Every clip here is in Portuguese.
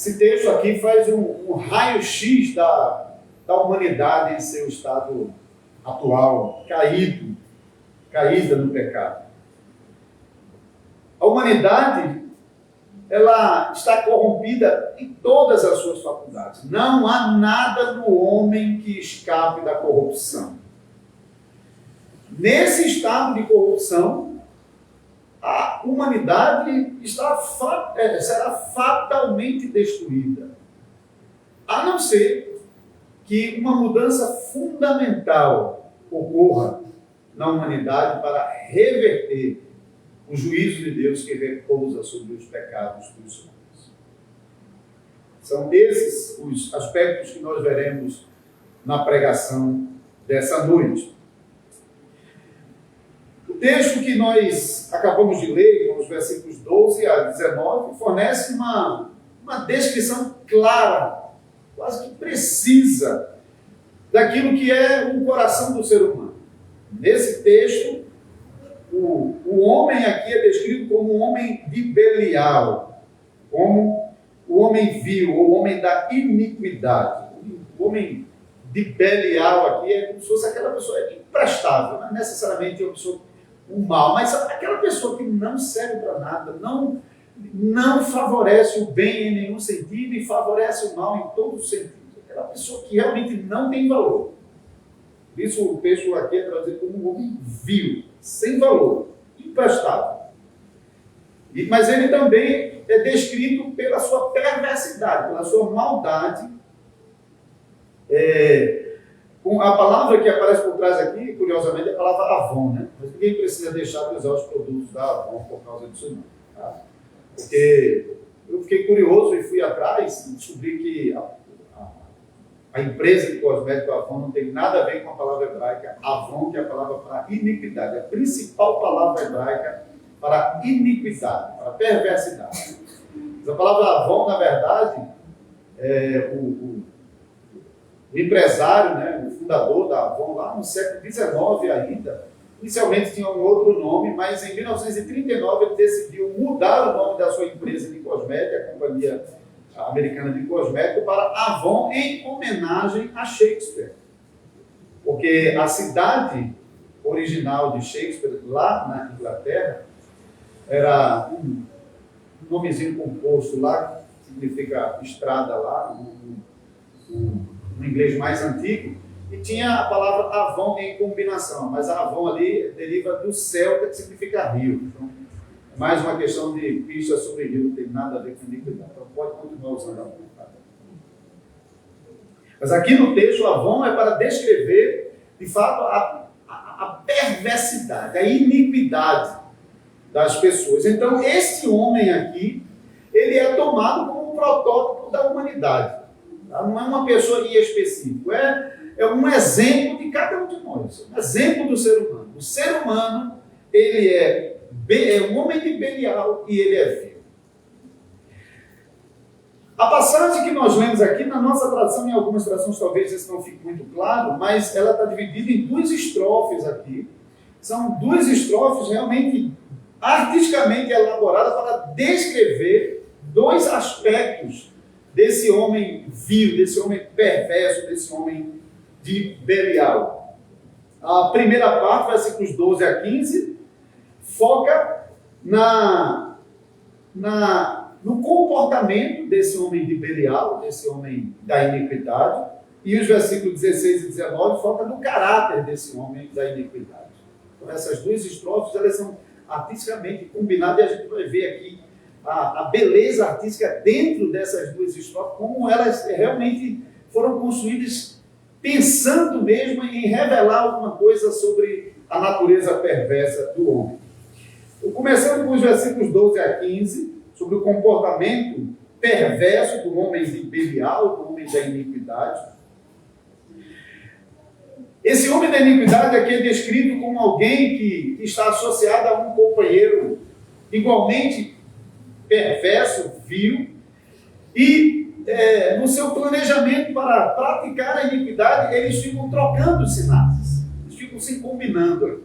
Esse texto aqui faz um raio-x da humanidade em seu estado atual, caída no pecado. A humanidade, ela está corrompida em todas as suas faculdades. Não há nada no homem que escape da corrupção. Nesse estado de corrupção, a humanidade será fatalmente destruída. A não ser que uma mudança fundamental ocorra na humanidade para reverter o juízo de Deus que repousa sobre os pecados dos homens. São esses os aspectos que nós veremos na pregação dessa noite. O texto que nós acabamos de ler, com os versículos 12 a 19, fornece uma descrição clara, quase que precisa, daquilo que é o coração do ser humano. Nesse texto, o homem aqui é descrito como um homem de Belial, como o homem vil, ou o homem da iniquidade. O homem de Belial aqui é como se fosse aquela pessoa imprestável, não é necessariamente uma pessoa o mal, mas aquela pessoa que não serve para nada, não favorece o bem em nenhum sentido e favorece o mal em todos os sentidos. Aquela pessoa que realmente não tem valor. Por isso o texto aqui é trazido como um homem vil, sem valor, imprestável. Mas ele também é descrito pela sua perversidade, pela sua maldade. Com a palavra que aparece por trás aqui, curiosamente, é a palavra Avon, né? Mas ninguém precisa deixar de usar os produtos da Avon por causa disso, não. Tá? Porque eu fiquei curioso e fui atrás e descobri que a empresa de cosmético Avon não tem nada a ver com a palavra hebraica Avon, que é a palavra para iniquidade, a principal palavra hebraica para iniquidade, para perversidade. Mas a palavra Avon, na verdade, o empresário, né, o fundador da Avon, lá no século XIX ainda, inicialmente tinha um outro nome, mas em 1939 ele decidiu mudar o nome da sua empresa de cosmética, a Companhia Americana de Cosmético, para Avon, em homenagem a Shakespeare. Porque a cidade original de Shakespeare, lá na Inglaterra, era um nomezinho composto lá, que significa estrada lá, no inglês mais antigo, e tinha a palavra Avon em combinação, mas a Avon ali deriva do celta, que significa rio. Então, é mais uma questão de pista sobre rio, não tem nada a ver com iniquidade. Então pode continuar usando a Avon. Mas aqui no texto, Avon é para descrever, de fato, a perversidade, a iniquidade das pessoas. Então, esse homem aqui, ele é tomado como um protótipo da humanidade. Não é uma pessoa em específico, é um exemplo de cada um de nós, um exemplo do ser humano. O ser humano, ele é um homem de Belial e ele é vil. A passagem que nós lemos aqui, na nossa tradução, em algumas traduções talvez isso não fique muito claro, mas ela está dividida em duas estrofes aqui. São duas estrofes realmente artisticamente elaboradas para descrever dois aspectos desse homem vil, desse homem perverso, desse homem de Belial. A primeira parte, versículos 12 a 15, foca no comportamento desse homem de Belial, desse homem da iniquidade, e os versículos 16 e 19 focam no caráter desse homem da iniquidade. Então, essas duas estrofes, elas são artisticamente combinadas, e a gente vai ver aqui a beleza artística dentro dessas duas estrofes, como elas realmente foram construídas pensando mesmo em revelar alguma coisa sobre a natureza perversa do homem. Começando com os versículos 12 a 15, sobre o comportamento perverso do homem de Belial, do homem da iniquidade. Esse homem da iniquidade aqui é descrito como alguém que está associado a um companheiro igualmente perverso, vil, e no seu planejamento para praticar a iniquidade, eles ficam trocando sinais, eles ficam se combinando aqui.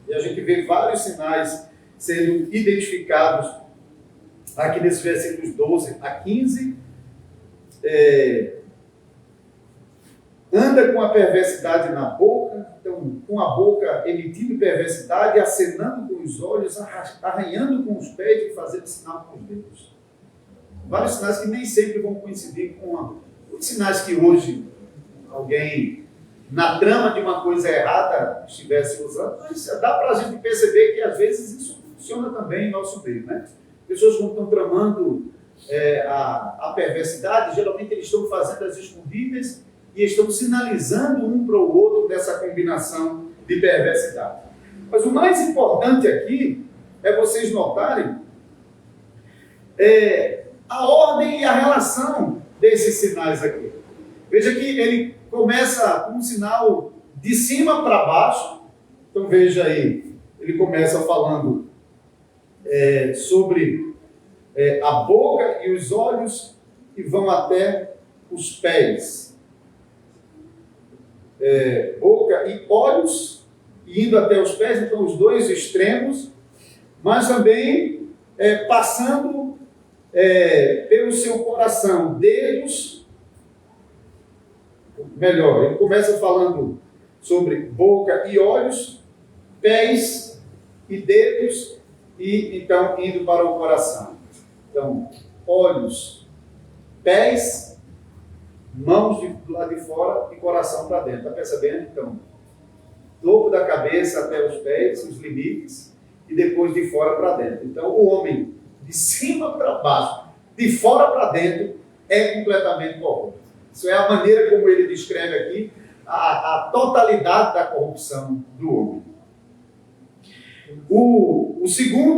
E a gente vê vários sinais sendo identificados aqui nesses versículos 12 a 15 anda com a perversidade na boca, então, com a boca emitindo perversidade, acenando com os olhos, arranhando com os pés e fazendo sinal com os dedos. Vários sinais que nem sempre vão coincidir com os sinais que hoje alguém, na trama de uma coisa errada, estivesse usando, mas dá para a gente perceber que às vezes isso funciona também em nosso meio, né? Pessoas que estão tramando a perversidade, geralmente eles estão fazendo as escondidas e estão sinalizando um para o outro dessa combinação de perversidade. Mas o mais importante aqui é vocês notarem a ordem e a relação desses sinais aqui. Veja que ele começa com um sinal de cima para baixo. Então veja aí, ele começa falando sobre a boca e os olhos e vão até os pés. Boca e olhos, indo até os pés, então os dois extremos, mas também passando pelo seu coração, dedos, melhor, ele começa falando sobre boca e olhos, pés e dedos, e então indo para o coração. Então, olhos, pés, mãos do lado de fora e coração para dentro. Está percebendo? Então, topo da cabeça até os pés, os limites, e depois de fora para dentro. Então, o homem de cima para baixo, de fora para dentro, é completamente corrupto. Isso é a maneira como ele descreve aqui a totalidade da corrupção do homem.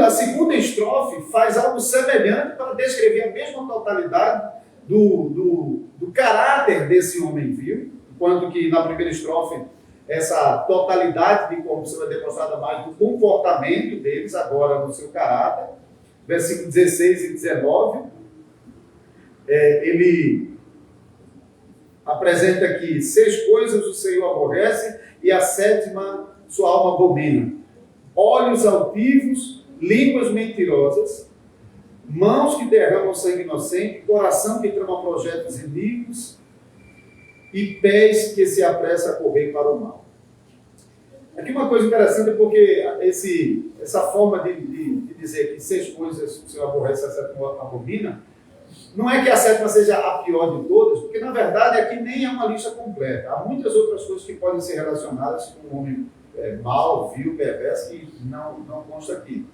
A segunda estrofe faz algo semelhante para descrever a mesma totalidade do caráter desse homem vil, enquanto que na primeira estrofe essa totalidade de corrupção é demonstrada mais do comportamento deles, agora no seu caráter. Versículo 16 e 19, ele apresenta aqui: 6 coisas o Senhor aborrece e a 7ª sua alma abomina: olhos altivos, línguas mentirosas, mãos que derramam sangue inocente, coração que trama projetos iníquos e pés que se apressa a correr para o mal. Aqui uma coisa interessante, porque essa forma de dizer que 6 coisas o Senhor aborrece e a 7ª abomina, não é que a 7ª seja a pior de todas, porque na verdade aqui nem é uma lista completa. Há muitas outras coisas que podem ser relacionadas com um homem mau, vil, perverso, que não consta aqui.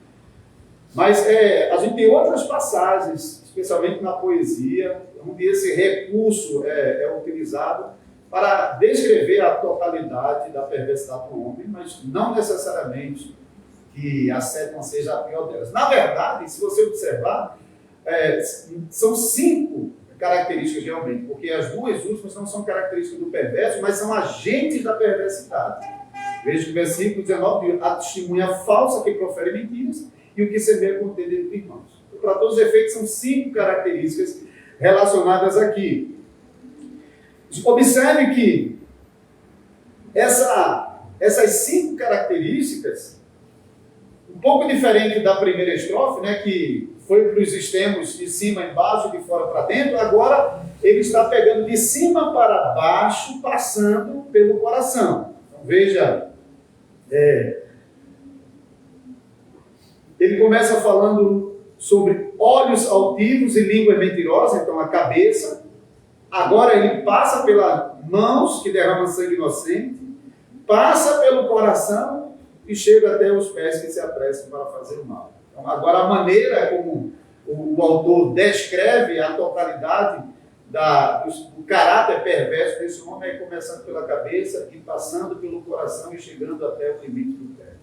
Mas a gente tem outras passagens, especialmente na poesia, onde esse recurso é utilizado para descrever a totalidade da perversidade do homem, mas não necessariamente que a 7ª seja a pior delas. Na verdade, se você observar, são 5 características realmente, porque as 2 últimas não são características do perverso, mas são agentes da perversidade. Veja que o versículo 19 diz: a testemunha falsa que profere mentiras e o que semeia contenda entre irmãos. Então, para todos os efeitos, são 5 características relacionadas aqui. Observe que essas 5 características, um pouco diferente da primeira estrofe, né, que foi para os extremos de cima e embaixo, de fora para dentro, agora ele está pegando de cima para baixo, passando pelo coração. Então, veja, ele começa falando sobre olhos altivos e língua mentirosa, então a cabeça. Agora ele passa pelas mãos que derramam sangue inocente, passa pelo coração e chega até os pés que se apressam para fazer o mal. Então, agora a maneira como o autor descreve a totalidade do caráter perverso desse homem é começando pela cabeça e passando pelo coração e chegando até o limite do pé.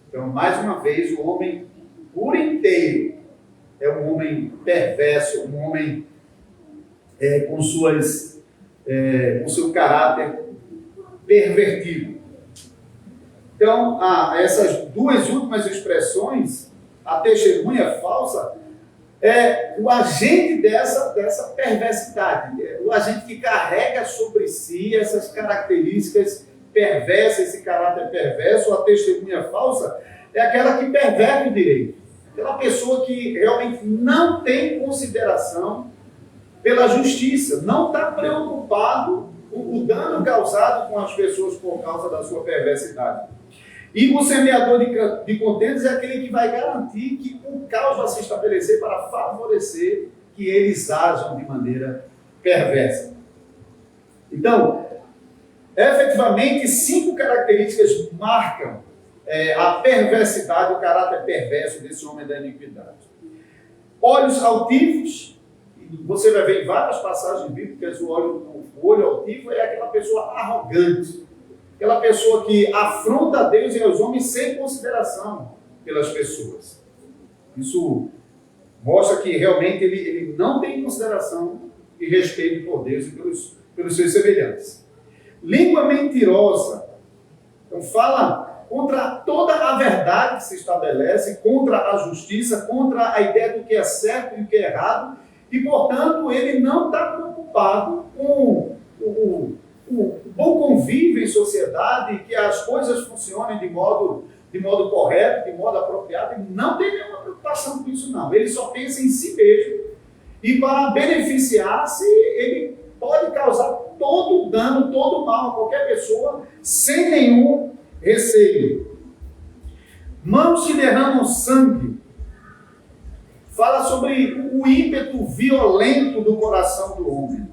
Então, mais uma vez, o homem por inteiro é um homem perverso, um homem com seu caráter pervertido. Então, essas 2 últimas expressões, a testemunha falsa é o agente dessa perversidade, o agente que carrega sobre si essas características perversas, esse caráter perverso. A testemunha falsa é aquela que perverte o direito, aquela pessoa que realmente não tem consideração pela justiça, não está preocupado com o dano causado com as pessoas por causa da sua perversidade. E o semeador de contendas é aquele que vai garantir que o caos vai se estabelecer para favorecer que eles ajam de maneira perversa. Então, efetivamente, 5 características marcam a perversidade, o caráter perverso desse homem da iniquidade. Olhos altivos, você vai ver em várias passagens bíblicas, o olho altivo é aquela pessoa arrogante, aquela pessoa que afronta a Deus e aos homens sem consideração pelas pessoas. Isso mostra que realmente ele não tem consideração e respeito por Deus e pelos seus semelhantes. Língua mentirosa, então fala contra toda a verdade que se estabelece, contra a justiça, contra a ideia do que é certo e o que é errado, e, portanto, ele não está preocupado com o bom convívio em sociedade, que as coisas funcionem de modo correto, de modo apropriado. Ele não tem nenhuma preocupação com isso, não. Ele só pensa em si mesmo, e para beneficiar-se, ele pode causar todo o dano, todo o mal a qualquer pessoa, sem nenhum receio. Mãos que derramam sangue. Fala sobre o ímpeto violento do coração do homem.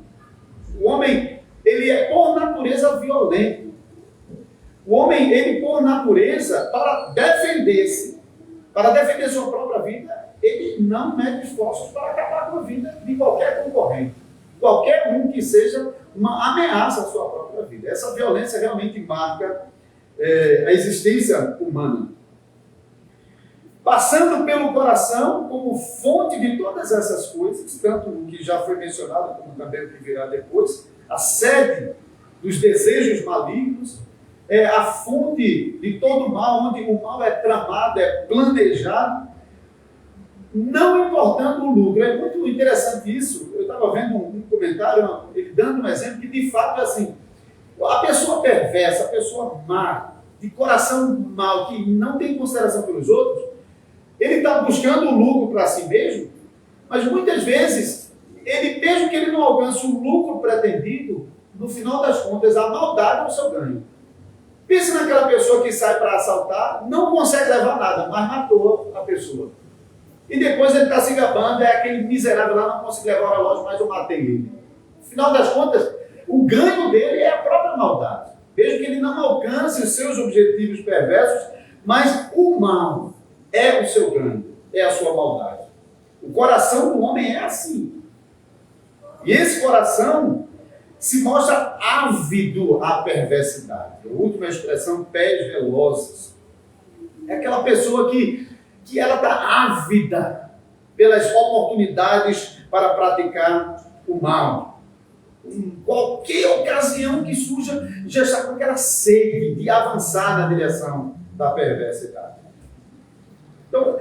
O homem, ele é por natureza violento. O homem, ele por natureza, para defender-se, para defender sua própria vida, ele não mede esforços para acabar com a vida de qualquer concorrente. Qualquer um que seja uma ameaça à sua própria vida. Essa violência realmente marca a existência humana. Passando pelo coração como fonte de todas essas coisas, tanto o que já foi mencionado, como também o que virá depois, a sede dos desejos malignos, é a fonte de todo mal, onde o mal é tramado, é planejado, não importando o lucro. É muito interessante isso. Eu estava vendo um comentário, ele dando um exemplo que de fato é assim, a pessoa perversa, a pessoa má, de coração mau, que não tem consideração pelos outros, ele está buscando o lucro para si mesmo, mas muitas vezes, mesmo que ele não alcance o lucro pretendido, no final das contas, a maldade é o seu ganho. Pense naquela pessoa que sai para assaltar, não consegue levar nada, mas matou a pessoa. E depois ele está se gabando, é aquele miserável lá, não consegui levar o relógio, mas eu matei ele. No final das contas, o ganho dele é a própria maldade. Mesmo que ele não alcance os seus objetivos perversos, mas o mal é o seu ganho, é a sua maldade. O coração do homem é assim. E esse coração se mostra ávido à perversidade. A última expressão, pés velozes. É aquela pessoa que ela está ávida pelas oportunidades para praticar o mal. Em qualquer ocasião que surja, já está com aquela sede de avançar na direção da perversidade. Então,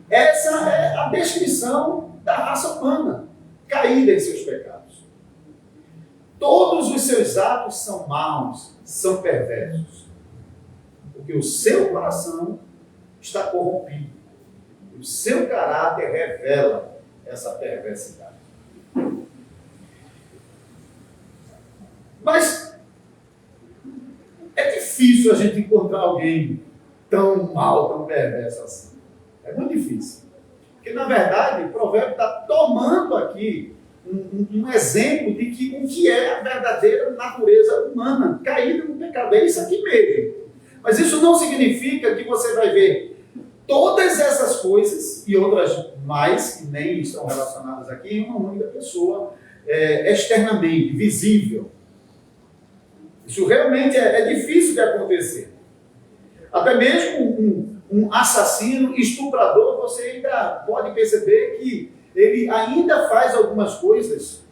essa é a descrição da raça humana, caída em seus pecados. Todos os seus atos são maus, são perversos, porque o seu coração está corrompido. O seu caráter revela essa perversidade. Mas é difícil a gente encontrar alguém tão mal, tão perverso assim. É muito difícil. Porque, na verdade, o provérbio está tomando aqui um exemplo de o que é a verdadeira natureza humana, caída no pecado. É isso aqui mesmo. Mas isso não significa que você vai ver todas essas coisas e outras mais, que nem estão relacionadas aqui, em uma única pessoa, externamente, visível. Isso realmente é difícil de acontecer. Até mesmo um assassino, estuprador, você ainda pode perceber que ele ainda faz algumas coisas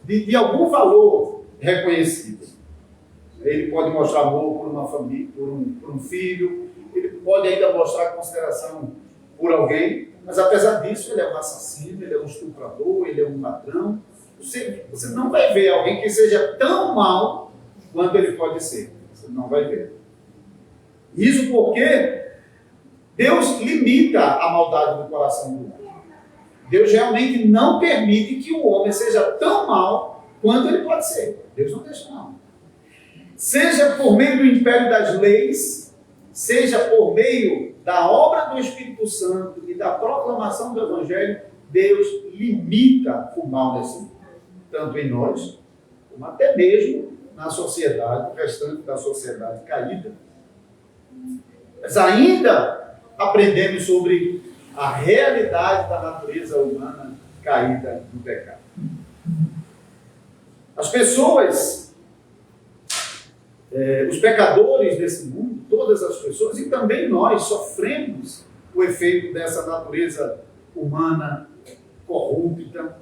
de algum valor reconhecido. Ele pode mostrar amor por uma família, por um filho, ele pode ainda mostrar consideração por alguém, mas apesar disso, ele é um assassino, ele é um estuprador, ele é um ladrão. Você não vai ver alguém que seja tão mau quanto ele pode ser. Você não vai ver. Isso porque Deus limita a maldade do coração do homem. Deus realmente não permite que o homem seja tão mau quanto ele pode ser. Deus não deixa, não. Seja por meio do império das leis, seja por meio da obra do Espírito Santo e da proclamação do Evangelho, Deus limita o mal nesse mundo. Tanto em nós, como até mesmo na sociedade, o restante da sociedade caída. Mas ainda aprendemos sobre a realidade da natureza humana caída no pecado. As pessoas, os pecadores desse mundo, todas as pessoas, e também nós, sofremos o efeito dessa natureza humana corrupta.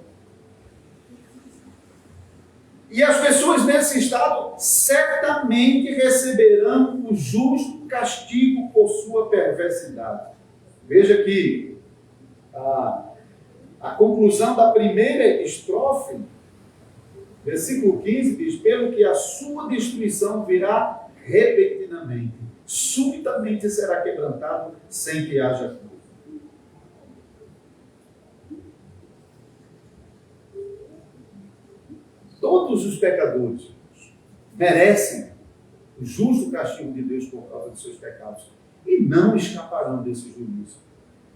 E as pessoas nesse estado certamente receberão o justo castigo por sua perversidade. Veja que a conclusão da primeira estrofe, versículo 15, diz: pelo que a sua destruição virá repentinamente, subitamente será quebrantado sem que haja cura. Todos os pecadores merecem o justo castigo de Deus por causa de seus pecados e não escaparão desse juízo,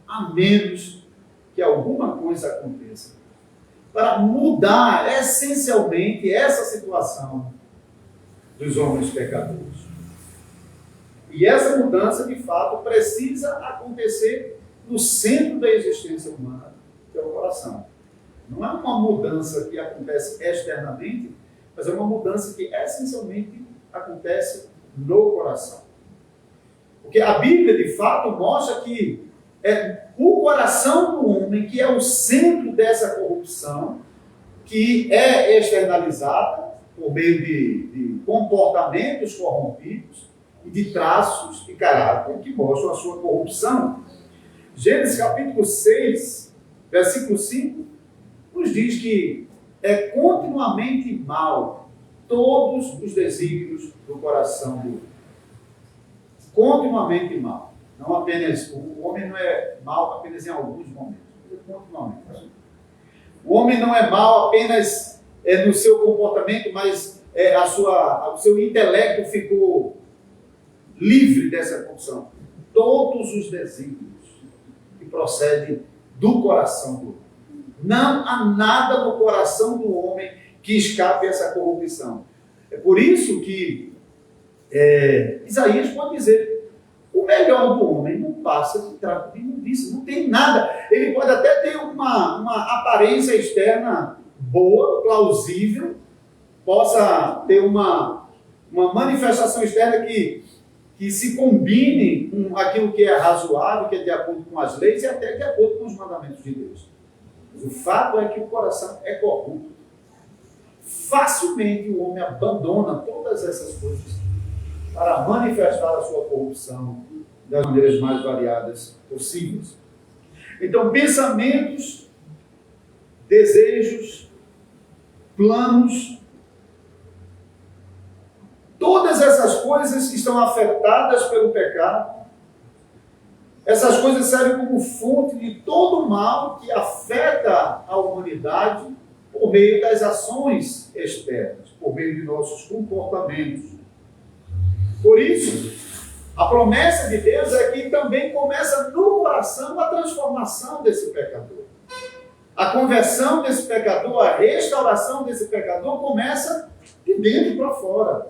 a menos que alguma coisa aconteça para mudar essencialmente essa situação dos homens pecadores. E essa mudança, de fato, precisa acontecer no centro da existência humana, que é o coração. Não é uma mudança que acontece externamente, mas é uma mudança que essencialmente acontece no coração. Porque a Bíblia, de fato, mostra que é o coração do homem que é o centro dessa corrupção, que é externalizada por meio de comportamentos corrompidos e de traços de caráter que mostram a sua corrupção. Gênesis capítulo 6, versículo 5, nos diz que é continuamente mal todos os desígnios do coração do homem. Continuamente mal. Não apenas, o homem não é mal apenas em alguns momentos, mas continuamente. O homem não é mal apenas no seu comportamento, mas o seu intelecto ficou livre dessa corrupção. Todos os desígnios que procedem do coração do homem. Não há nada no coração do homem que escape essa corrupção. É por isso que Isaías pode dizer: o melhor do homem não passa de trapo de imundícia, não tem nada. Ele pode até ter uma aparência externa boa, plausível, possa ter uma manifestação externa que se combine com aquilo que é razoável, que é de acordo com as leis e até de acordo com os mandamentos de Deus. Mas o fato é que o coração é corrupto. Facilmente o homem abandona todas essas coisas para manifestar a sua corrupção das maneiras mais variadas possíveis. Então, pensamentos, desejos, planos, todas essas coisas que estão afetadas pelo pecado, essas coisas servem como fonte de todo o mal que afeta a humanidade por meio das ações externas, por meio de nossos comportamentos. Por isso, a promessa de Deus é que também começa no coração a transformação desse pecador. A conversão desse pecador, a restauração desse pecador começa de dentro para fora.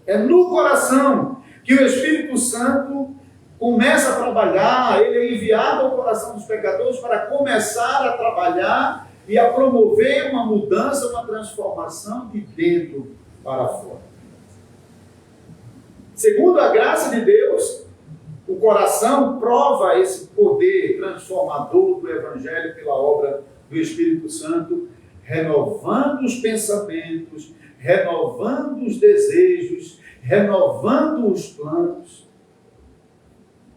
É no coração que o Espírito Santo começa a trabalhar, ele é enviado ao coração dos pecadores para começar a trabalhar e a promover uma mudança, uma transformação de dentro para fora. Segundo a graça de Deus, o coração prova esse poder transformador do Evangelho pela obra do Espírito Santo, renovando os pensamentos, renovando os desejos, renovando os planos.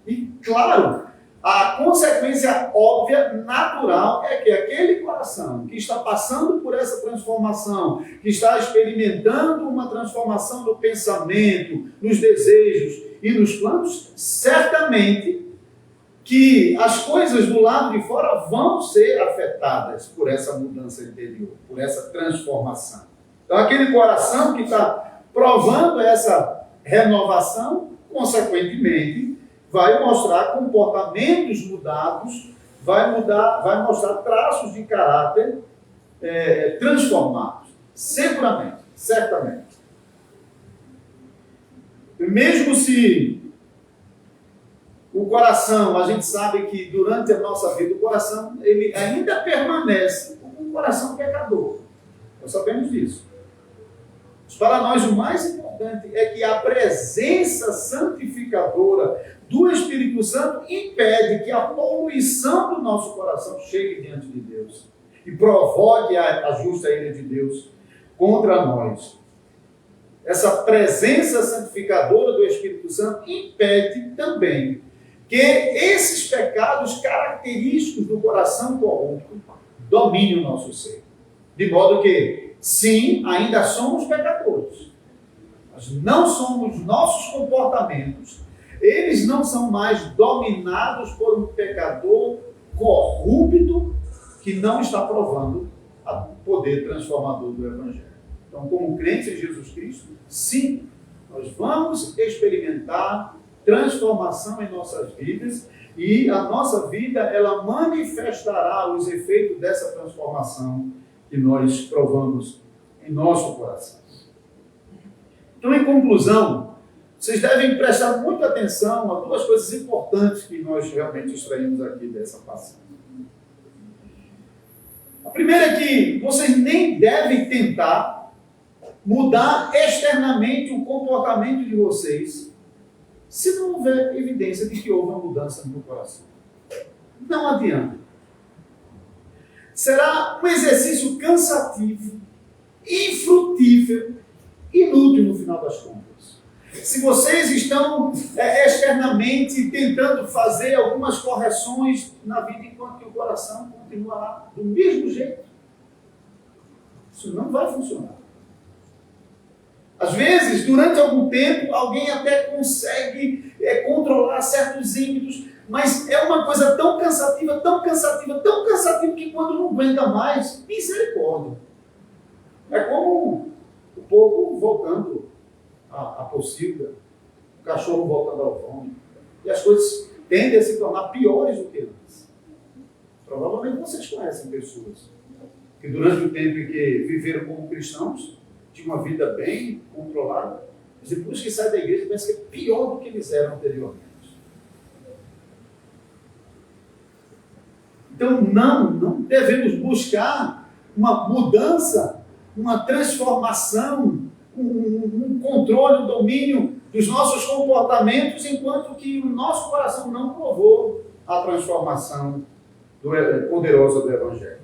E, claro, a consequência óbvia, natural, é que aquele coração que está passando por essa transformação, que está experimentando uma transformação no pensamento, nos desejos e nos planos, certamente que as coisas do lado de fora vão ser afetadas por essa mudança interior, por essa transformação. Então, aquele coração que está provando essa renovação, consequentemente, vai mostrar comportamentos mudados, vai mostrar traços de caráter transformados, seguramente, certamente. Mesmo se o coração, a gente sabe que durante a nossa vida, o coração ele ainda permanece como um coração pecador. Nós sabemos disso. Mas para nós o mais importante é que a presença santificadora do Espírito Santo impede que a poluição do nosso coração chegue diante de Deus e provoque a justa ira de Deus contra nós. Essa presença santificadora do Espírito Santo impede também que esses pecados característicos do coração corrupto dominem o nosso ser. De modo que, sim, ainda somos pecadores, mas não somos nossos comportamentos, eles não são mais dominados por um pecador corrupto que não está provando o poder transformador do Evangelho. Então, como crentes em Jesus Cristo, sim, nós vamos experimentar transformação em nossas vidas e a nossa vida, ela manifestará os efeitos dessa transformação que nós provamos em nosso coração. Então, em conclusão, vocês devem prestar muita atenção a duas coisas importantes que nós realmente extraímos aqui dessa passagem. A primeira é que vocês nem devem tentar mudar externamente o comportamento de vocês se não houver evidência de que houve uma mudança no coração. Não adianta. Será um exercício cansativo, infrutífero, inútil no final das contas. Se vocês estão externamente tentando fazer algumas correções na vida enquanto que o coração continua lá do mesmo jeito, isso não vai funcionar. Às vezes, durante algum tempo, alguém até consegue controlar certos ímpetos, mas é uma coisa tão cansativa, tão cansativa, tão cansativa, que quando não aguenta mais, misericórdia. É como o povo voltando à pocilga, o cachorro voltando ao vômito. E as coisas tendem a se tornar piores do que antes. Provavelmente vocês conhecem pessoas que durante o tempo em que viveram como cristãos, tinha uma vida bem controlada, mas depois que sai da igreja, parece que é pior do que eles eram anteriormente. Então, não devemos buscar uma mudança, uma transformação, um controle, um domínio dos nossos comportamentos, enquanto que o nosso coração não provou a transformação poderosa do Evangelho.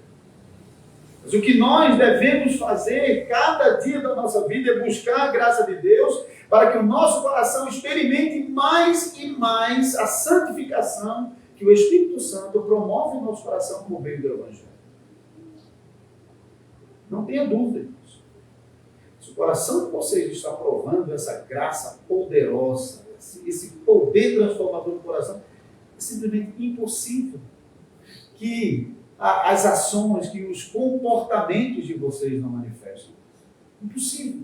Mas o que nós devemos fazer cada dia da nossa vida é buscar a graça de Deus para que o nosso coração experimente mais e mais a santificação que o Espírito Santo promove em nosso coração por meio do Evangelho. Não tenha dúvida disso. Se o coração de vocês está provando essa graça poderosa, esse poder transformador do coração, é simplesmente impossível que as ações, que os comportamentos de vocês não manifestam. Impossível.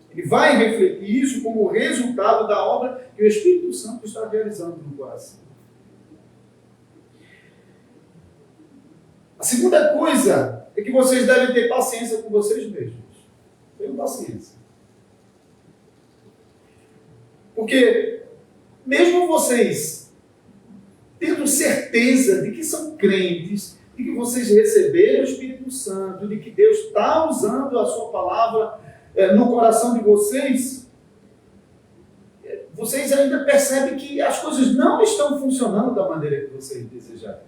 Ele vai refletir isso como resultado da obra que o Espírito Santo está realizando no coração. A segunda coisa é que vocês devem ter paciência com vocês mesmos. Tenham paciência. Porque mesmo vocês tendo certeza de que são crentes, de que vocês receberam o Espírito Santo, de que Deus está usando a sua palavra no coração de vocês, vocês ainda percebem que as coisas não estão funcionando da maneira que vocês desejaram.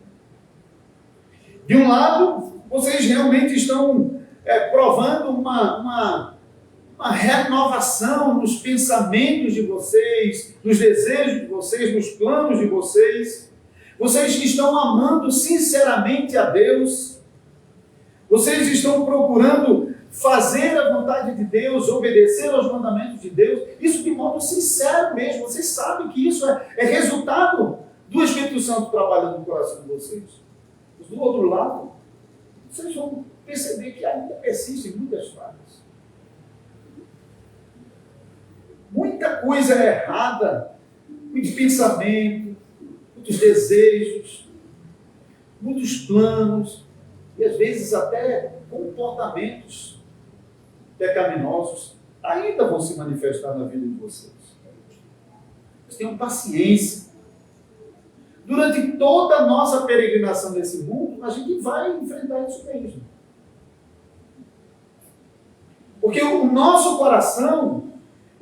De um lado, vocês realmente estão provando uma renovação nos pensamentos de vocês, nos desejos de vocês, nos planos de vocês. Vocês que estão amando sinceramente a Deus, vocês estão procurando fazer a vontade de Deus, obedecer aos mandamentos de Deus, isso de modo sincero mesmo. Vocês sabem que isso é resultado do Espírito Santo trabalhando no coração de vocês. Mas do outro lado, vocês vão perceber que ainda persistem muitas falhas. Muita coisa errada, muito pensamento, muitos desejos, muitos planos, e às vezes até comportamentos pecaminosos ainda vão se manifestar na vida de vocês. Mas tenham paciência. Durante toda a nossa peregrinação nesse mundo, a gente vai enfrentar isso mesmo. Porque o nosso coração,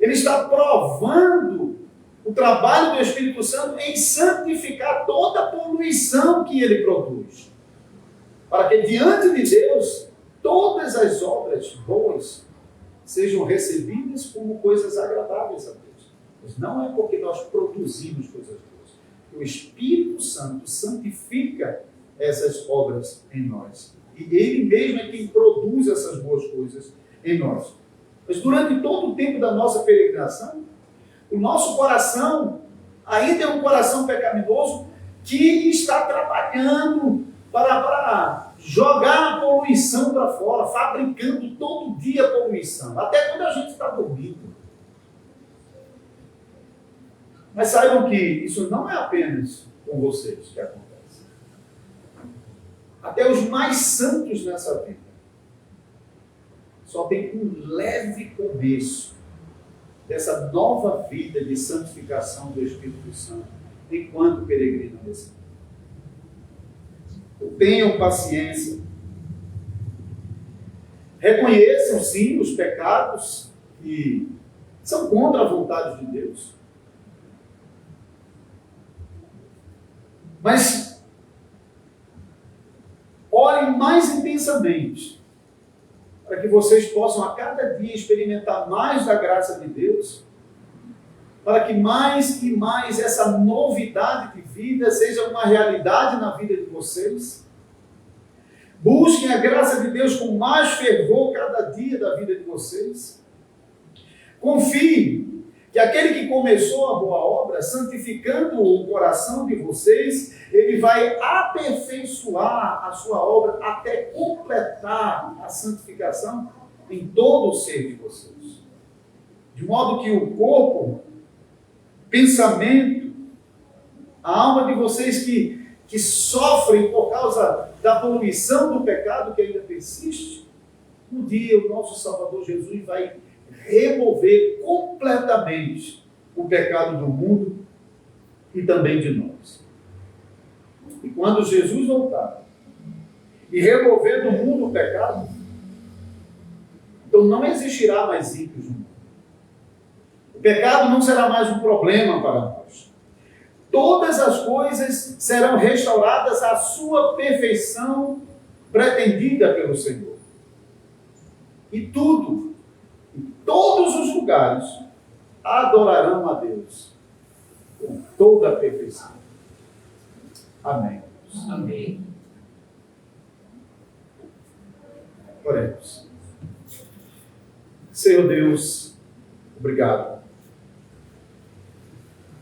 ele está provando o trabalho do Espírito Santo em santificar toda a poluição que ele produz. Para que diante de Deus, todas as obras boas sejam recebidas como coisas agradáveis a Deus. Mas não é porque nós produzimos coisas boas. O Espírito Santo santifica essas obras em nós. E Ele mesmo é quem produz essas boas coisas em nós. Mas durante todo o tempo da nossa peregrinação, o nosso coração ainda é um coração pecaminoso que está trabalhando para jogar a poluição para fora, fabricando todo dia poluição, até quando a gente está dormindo. Mas saibam que isso não é apenas com vocês que acontece. Até os mais santos nessa vida só tem um leve começo dessa nova vida de santificação do Espírito Santo enquanto peregrinam nesse mundo. Tenham paciência. Reconheçam, sim, os pecados que são contra a vontade de Deus. Mas orem mais intensamente para que vocês possam a cada dia experimentar mais da graça de Deus, para que mais e mais essa novidade de vida seja uma realidade na vida de vocês. Busquem a graça de Deus com mais fervor cada dia da vida de vocês. Confiem que aquele que começou a boa obra, santificando o coração de vocês, ele vai aperfeiçoar a sua obra até completar a santificação em todo o ser de vocês. De modo que o corpo, pensamento, a alma de vocês que sofrem por causa da poluição do pecado que ainda persiste, um dia o nosso Salvador Jesus vai remover completamente o pecado do mundo e também de nós. E quando Jesus voltar e remover do mundo o pecado, então não existirá mais ímpios no mundo. O pecado não será mais um problema para nós. Todas as coisas serão restauradas à sua perfeição pretendida pelo Senhor. E tudo, em todos os lugares, adorarão a Deus com toda a perfeição. Amém. Amém. Oremos. Senhor Deus, obrigado.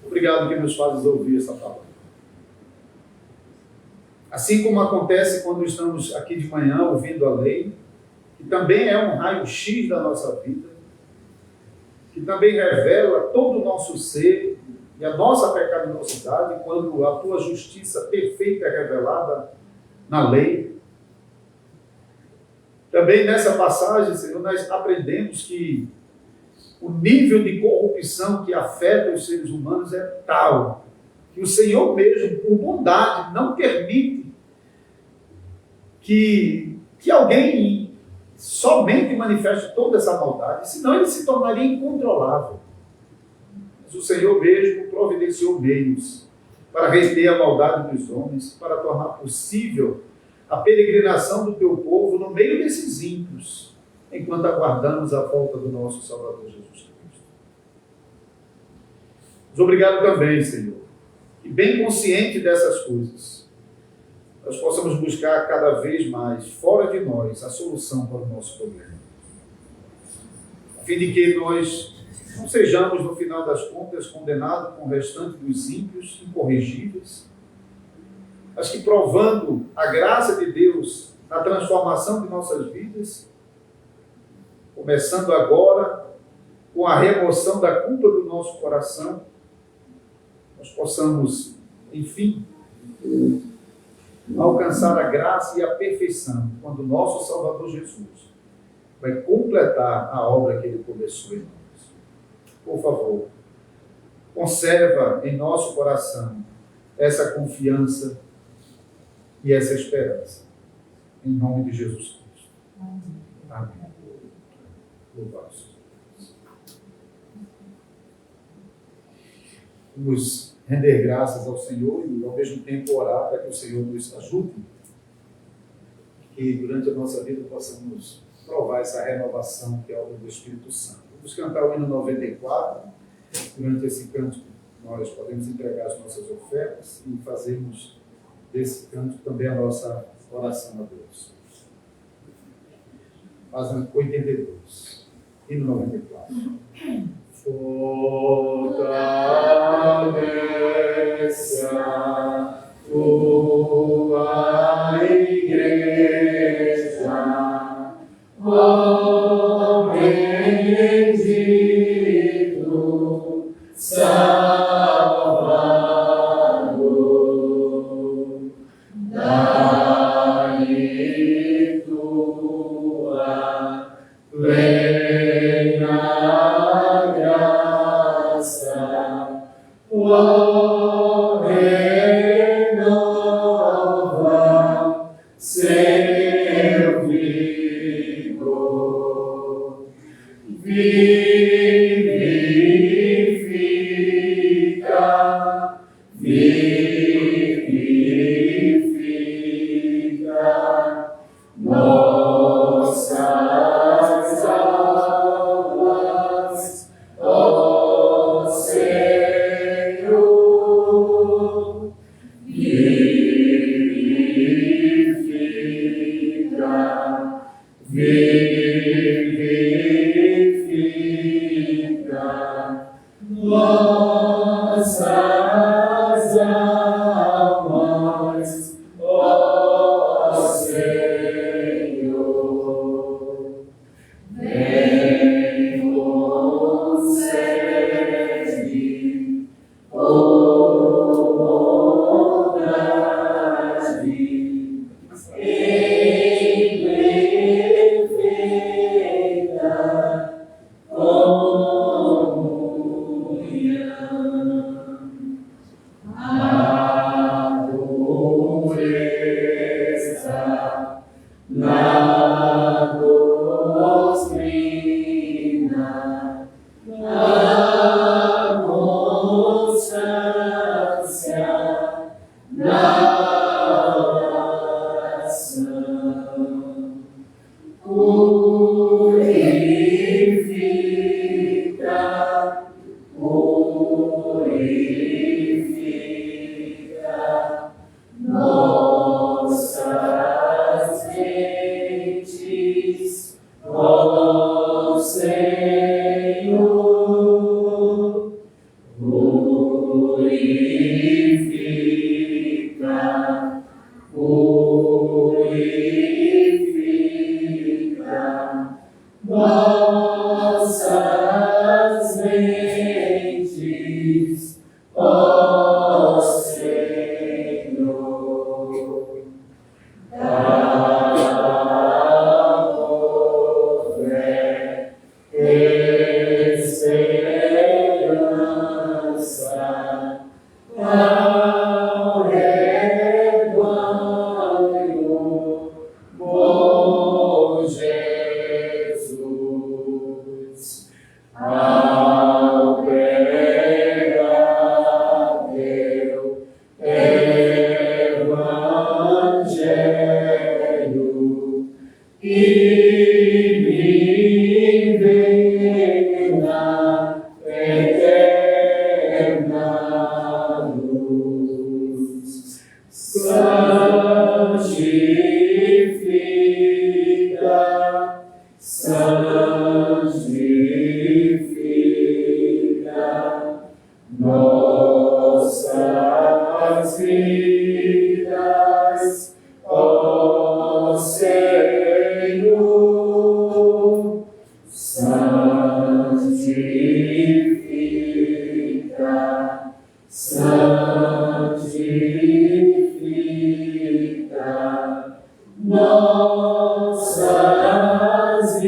Obrigado que nos fazes ouvir essa palavra. Assim como acontece quando estamos aqui de manhã ouvindo a lei, que também é um raio-x da nossa vida, que também revela todo o nosso ser e a nossa pecaminosidade, quando a tua justiça perfeita é revelada na lei. Também nessa passagem, Senhor, nós aprendemos que o nível de corrupção que afeta os seres humanos é tal que o Senhor mesmo, por bondade, não permite que alguém somente manifeste toda essa maldade, senão ele se tornaria incontrolável. Mas o Senhor mesmo providenciou meios para reter a maldade dos homens, para tornar possível a peregrinação do teu povo no meio desses ímpios, enquanto aguardamos a volta do nosso Salvador Jesus Cristo. Mas obrigado também, Senhor, que bem consciente dessas coisas, nós possamos buscar cada vez mais, fora de nós, a solução para o nosso problema. A fim de que nós Não sejamos, no final das contas, condenados com o restante dos ímpios incorrigíveis, mas que, provando a graça de Deus na transformação de nossas vidas, começando agora com a remoção da culpa do nosso coração, nós possamos, enfim, alcançar a graça e a perfeição, quando o nosso Salvador Jesus vai completar a obra que Ele começou em nós. Por favor, conserva em nosso coração essa confiança e essa esperança. Em nome de Jesus Cristo. Amém. Louvado seja Deus. Vamos render graças ao Senhor e, ao mesmo tempo, orar para que o Senhor nos ajude, que durante a nossa vida possamos provar essa renovação que é a obra do Espírito Santo. Vamos cantar o hino 94. Durante esse cântico, nós podemos entregar as nossas ofertas e fazermos desse cântico também a nossa oração a Deus. Página 82, hino 94. Fortalece a tua igreja, ó bendito Salvador, dá-lhe tua plena graça, ó renova seu vigor, vivifica, vivifica nossas almas, ó Senhor, vivifica, vivifica nossas almas, ó Senhor. Vem, concede bondade em perfeita comunhão. A pureza na doutrina, a constância na oração, purifica, purifica nossas mentes, ó Senhor, purifica, purifica nossas mentes, ó Senhor. Dá por fé esperança ao rebanho, bom Jesus, ao verdadeiro Evangelho, e me vem na eterna luz. Santifica, santifica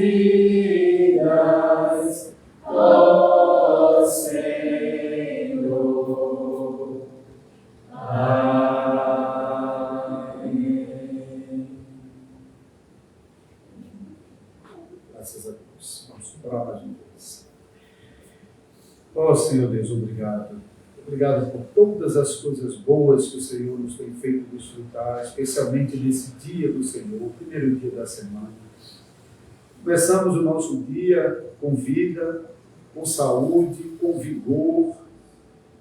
vidas, ó Senhor. Amém. Graças a Deus. Vamos orar mais uma vez. Ó Senhor Deus, obrigado. Obrigado por todas as coisas boas que o Senhor nos tem feito desfrutar, especialmente nesse dia do Senhor, o primeiro dia da semana. Começamos o nosso dia com vida, com saúde, com vigor,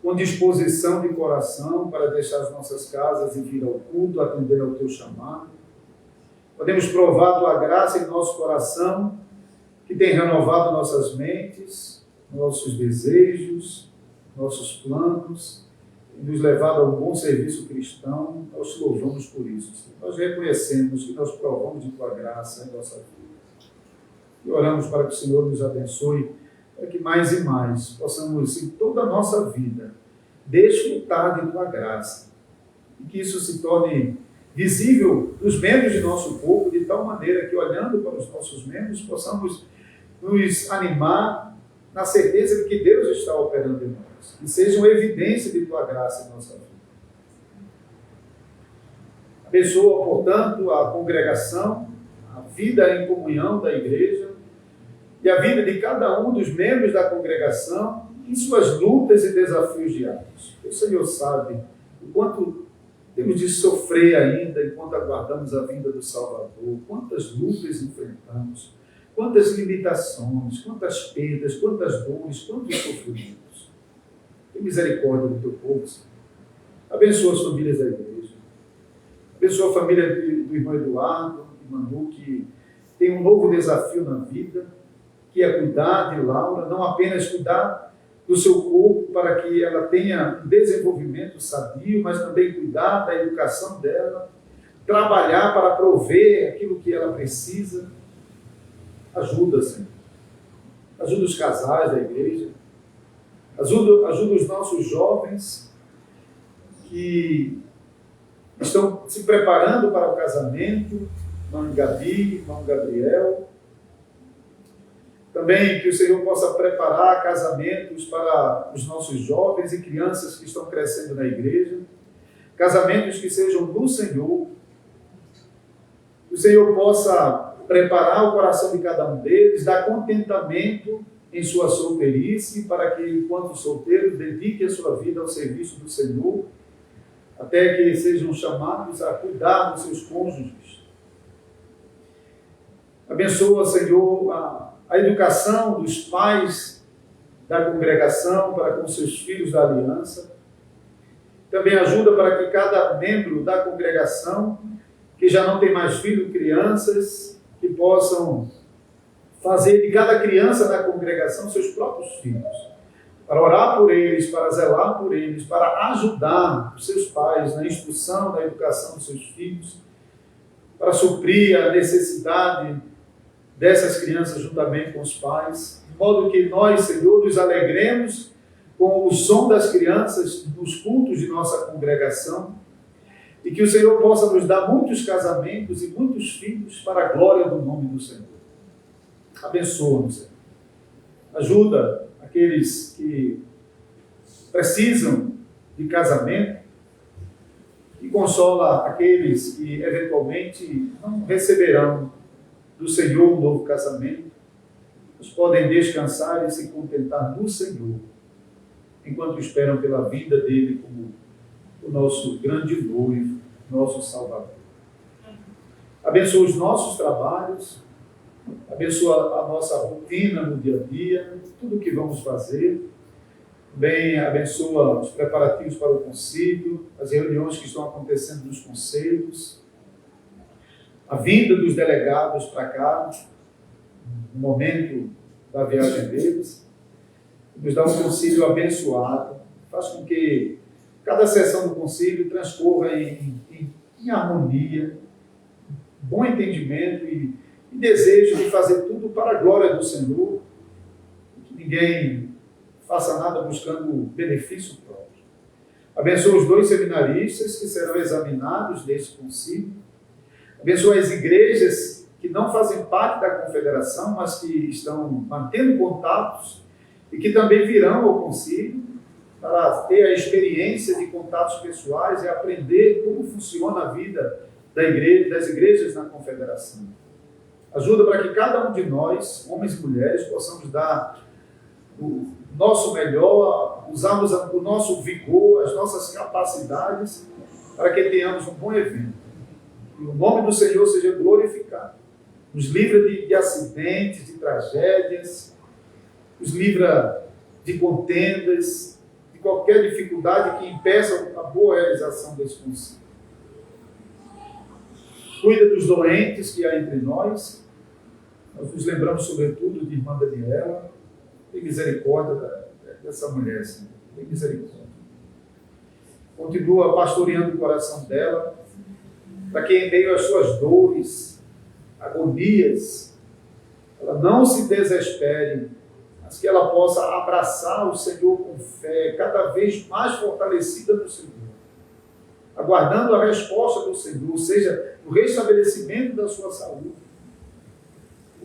com disposição de coração para deixar as nossas casas e vir ao culto, atender ao teu chamado. Podemos provar a tua graça em nosso coração, que tem renovado nossas mentes, nossos desejos, nossos planos, e nos levado a um bom serviço cristão. Nós te louvamos por isso, Senhor. Nós reconhecemos que nós provamos de tua graça em nossa vida. E oramos para que o Senhor nos abençoe, para que mais e mais possamos, em toda a nossa vida, desfrutar de tua graça. E que isso se torne visível para os membros de nosso corpo, de tal maneira que, olhando para os nossos membros, possamos nos animar na certeza de que Deus está operando em nós. Que seja uma evidência de tua graça em nossa vida. Abençoa, portanto, a congregação, a vida em comunhão da igreja e a vida de cada um dos membros da congregação em suas lutas e desafios diários. O Senhor sabe o quanto temos de sofrer ainda enquanto aguardamos a vinda do Salvador, quantas lutas enfrentamos, quantas limitações, quantas perdas, quantas dores, quantos sofrimentos. Tem misericórdia do teu povo, Senhor. Abençoa as famílias da igreja. Abençoa a família do irmão Eduardo, de Manu, que tem um novo desafio na vida, que é cuidar de Laura, não apenas cuidar do seu corpo para que ela tenha um desenvolvimento sadio, mas também cuidar da educação dela, trabalhar para prover aquilo que ela precisa. Ajuda, Senhor. Ajuda os casais da igreja. Ajuda os nossos jovens que estão se preparando para o casamento, irmão Gabi, irmão Gabriel. Também que o Senhor possa preparar casamentos para os nossos jovens e crianças que estão crescendo na igreja. Casamentos que sejam do Senhor. Que o Senhor possa preparar o coração de cada um deles, dar contentamento em sua solteirice, para que, enquanto solteiro, dedique a sua vida ao serviço do Senhor, até que sejam chamados a cuidar dos seus cônjuges. Abençoa, Senhor, a educação dos pais da congregação para com seus filhos da aliança. Também ajuda para que cada membro da congregação, que já não tem mais filhos, crianças, que possam fazer de cada criança da congregação seus próprios filhos, para orar por eles, para zelar por eles, para ajudar os seus pais na instrução, na educação dos seus filhos, para suprir a necessidade dessas crianças juntamente com os pais, de modo que nós, Senhor, nos alegremos com o som das crianças nos cultos de nossa congregação, e que o Senhor possa nos dar muitos casamentos e muitos filhos para a glória do nome do Senhor. Abençoa-nos, Senhor. Ajuda aqueles que precisam de casamento e consola aqueles que eventualmente não receberão do Senhor um novo casamento. Eles podem descansar e se contentar no Senhor, enquanto esperam pela vinda dele como o nosso grande noivo, nosso Salvador. Abençoa os nossos trabalhos, abençoa a nossa rotina no dia a dia, tudo o que vamos fazer. Também abençoa os preparativos para o concílio, as reuniões que estão acontecendo nos conselhos, a vinda dos delegados para cá, no momento da viagem deles. Nos dá um concílio abençoado, faz com que cada sessão do concílio transcorra em harmonia, bom entendimento e desejo de fazer tudo para a glória do Senhor, que ninguém faça nada buscando benefício próprio. Abençoa os 2 seminaristas que serão examinados nesse concílio. Abençoa as igrejas que não fazem parte da confederação, mas que estão mantendo contatos e que também virão ao concílio para ter a experiência de contatos pessoais e aprender como funciona a vida das igrejas na confederação. Ajuda para que cada um de nós, homens e mulheres, possamos dar o nosso melhor, usarmos o nosso vigor, as nossas capacidades, para que tenhamos um bom evento. E o nome do Senhor seja glorificado. Nos livra de acidentes, de tragédias, nos livra de contendas, de qualquer dificuldade que impeça a boa realização desse concílio. Cuida dos doentes que há entre nós. Nós nos lembramos, sobretudo, de irmã Daniela. Tem misericórdia dessa mulher, Senhor. Tem misericórdia. Continua pastoreando o coração dela, para que em meio às suas dores, agonias, ela não se desespere, mas que ela possa abraçar o Senhor com fé, cada vez mais fortalecida no Senhor, aguardando a resposta do Senhor, seja o restabelecimento da sua saúde,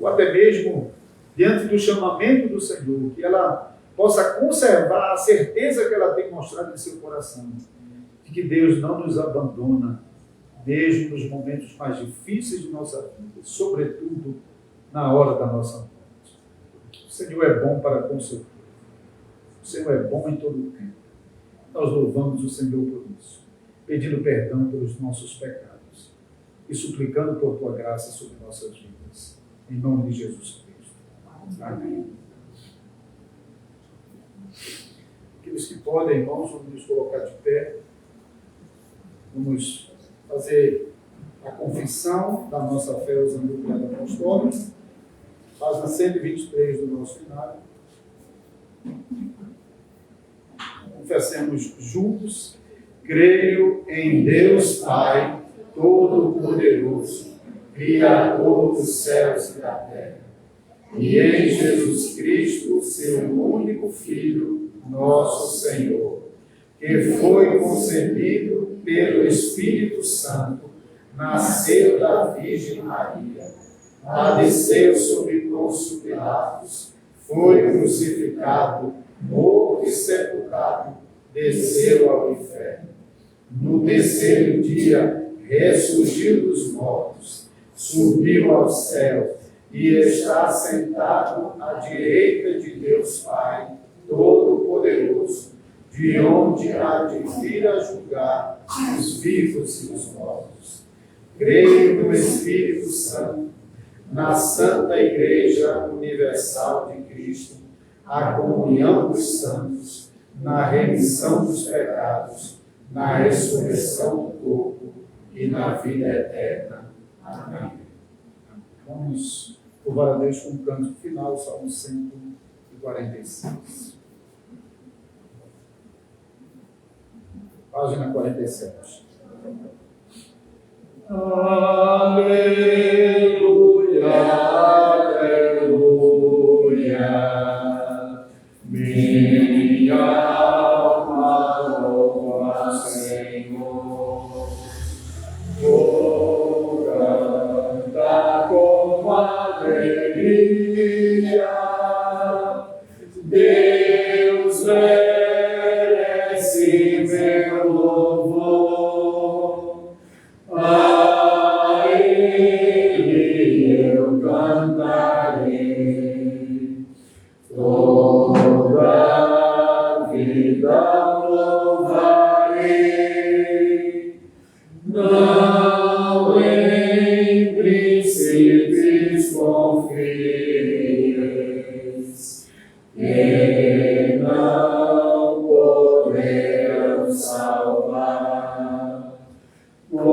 ou até mesmo diante do chamamento do Senhor, que ela possa conservar a certeza que ela tem mostrado em seu coração, de que Deus não nos abandona, mesmo nos momentos mais difíceis de nossa vida, sobretudo na hora da nossa morte. O Senhor é bom para com o seu povo. O Senhor é bom em todo o tempo. Nós louvamos o Senhor por isso, pedindo perdão pelos nossos pecados e suplicando por tua graça sobre nossas vidas. Em nome de Jesus Cristo. Amém. Aqueles que podem, irmãos, vamos nos colocar de pé. Vamos fazer a confissão da nossa fé usando o credo apostólico. Página 123 do nosso cenário. Confessemos juntos. Creio em Deus Pai Todo-Poderoso, Criador dos céus e da terra, e em Jesus Cristo, seu único Filho, nosso Senhor, que foi concebido pelo Espírito Santo, nasceu da Virgem Maria, padeceu sob Pôncio Pilatos, foi crucificado, morto e sepultado, desceu ao inferno. No terceiro dia, ressurgiu dos mortos, subiu ao céu e está sentado à direita de Deus Pai Todo-Poderoso, de onde há de vir a julgar os vivos e os mortos. Creio no Espírito Santo, na Santa Igreja Universal de Cristo, a comunhão dos santos, na remissão dos pecados, na ressurreição do corpo e na vida eterna. Amém. Vamos louvar a Deus com o cântico final, Salmo 146. Página 47. Aleluia, aleluia, minha alma louva ao Senhor, vou cantar com alegria, Deus merece meu louvor, a Ele eu cantarei, toda a vida louvarei, não em princípios confieis, e não poderão salvar. Como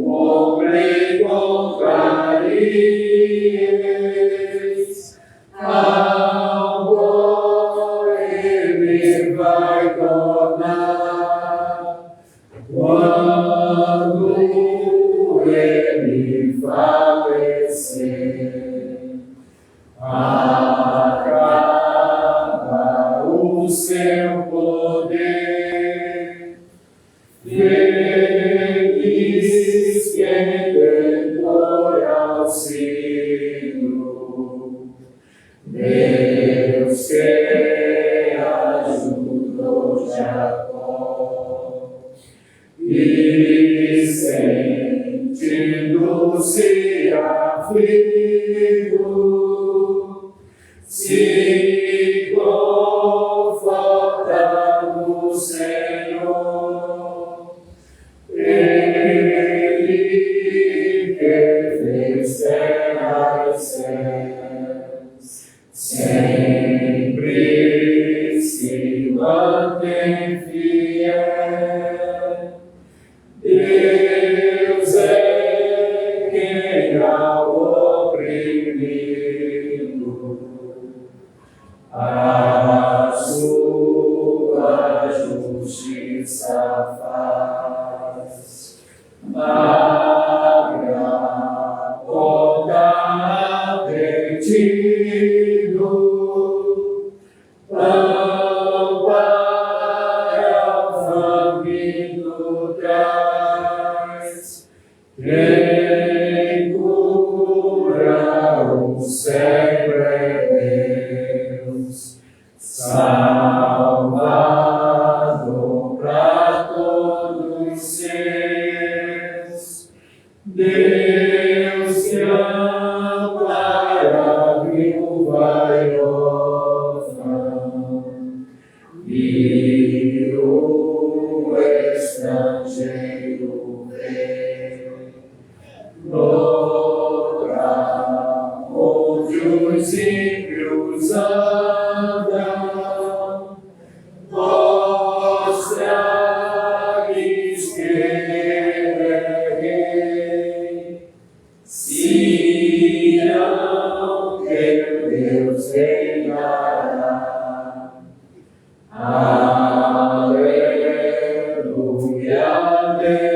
homem contrarieis, ao bom ele vai tornar, quando ele falecer. Acaba o seu poder, feliz quem depois se aflito, se conforta no Senhor. Ele que fez terra e céus, sempre se mantém fiel. Deus é quem ao oprimido a sua justiça faz. Abre a porta detido, pão para o faminto traz. Quem cura o cego é Deus, Salvador para todos seus. Deus que ampara a viúva e órfã, e o estrangeiro vê. Outra onde os ímpios andam, mostra-lhes que Ele é Rei. Sião, teu Deus reinará. Aleluia, aleluia.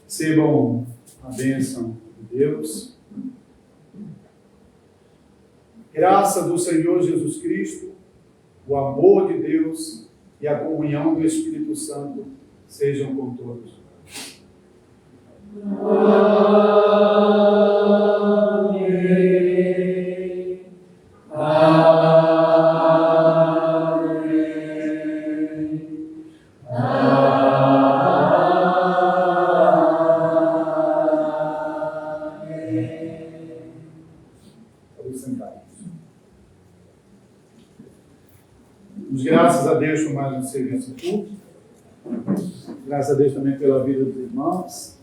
Recebam a bênção de Deus. Graça do Senhor Jesus Cristo, o amor de Deus e a comunhão do Espírito Santo sejam com todos. Amém. Amém. Amém. Vamos sentar. Damos graças a Deus por mais um serviço de culto. Graças a Deus também pela vida dos irmãos.